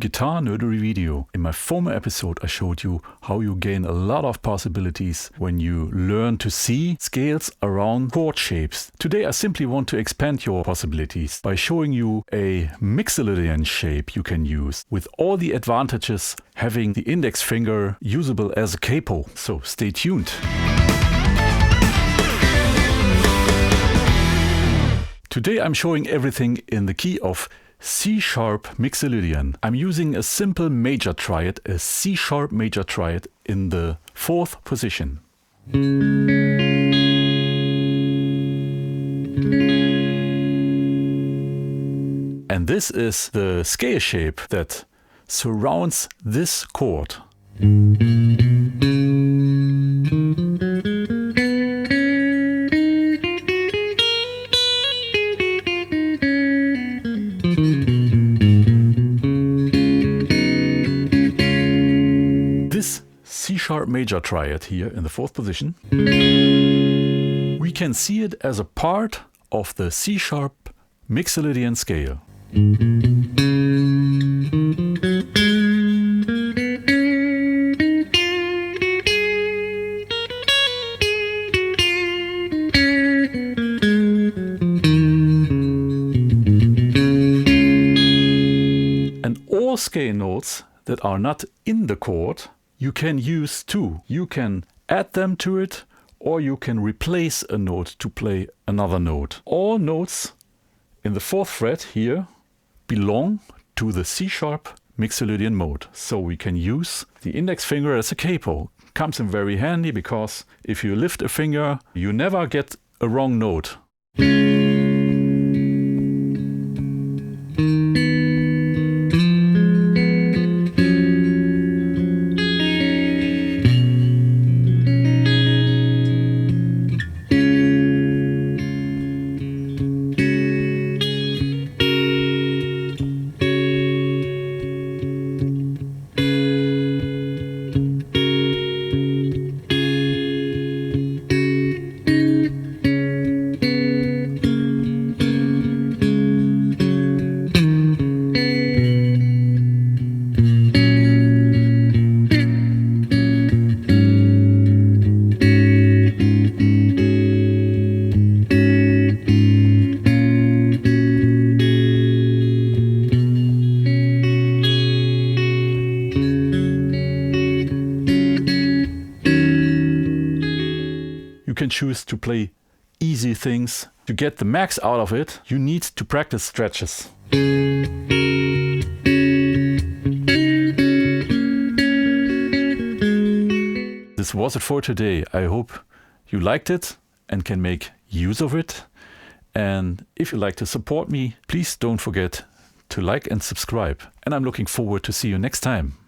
Guitar Nerdery video. In my former episode I showed you how you gain a lot of possibilities when you learn to see scales around chord shapes. Today I simply want to expand your possibilities by showing you a Mixolydian shape you can use with all the advantages having the index finger usable as a capo. So stay tuned. Today I'm showing everything in the key of C-sharp Mixolydian. I'm using a simple major triad, a C-sharp major triad in the 4th position. And this is the scale shape that surrounds this chord. C-sharp major triad here in the 4th position. We can see it as a part of the C-sharp Mixolydian scale. And all scale notes that are not in the chord you can use too. You can add them to it, or you can replace a note to play another note. All notes in the 4th fret here belong to the C-sharp Mixolydian mode. So we can use the index finger as a capo. Comes in very handy because if you lift a finger, you never get a wrong note. You can choose to play easy things. To get the max out of it, you need to practice stretches. This was it for today. I hope you liked it and can make use of it. And if you'd like to support me, please don't forget to like and subscribe. And I'm looking forward to see you next time.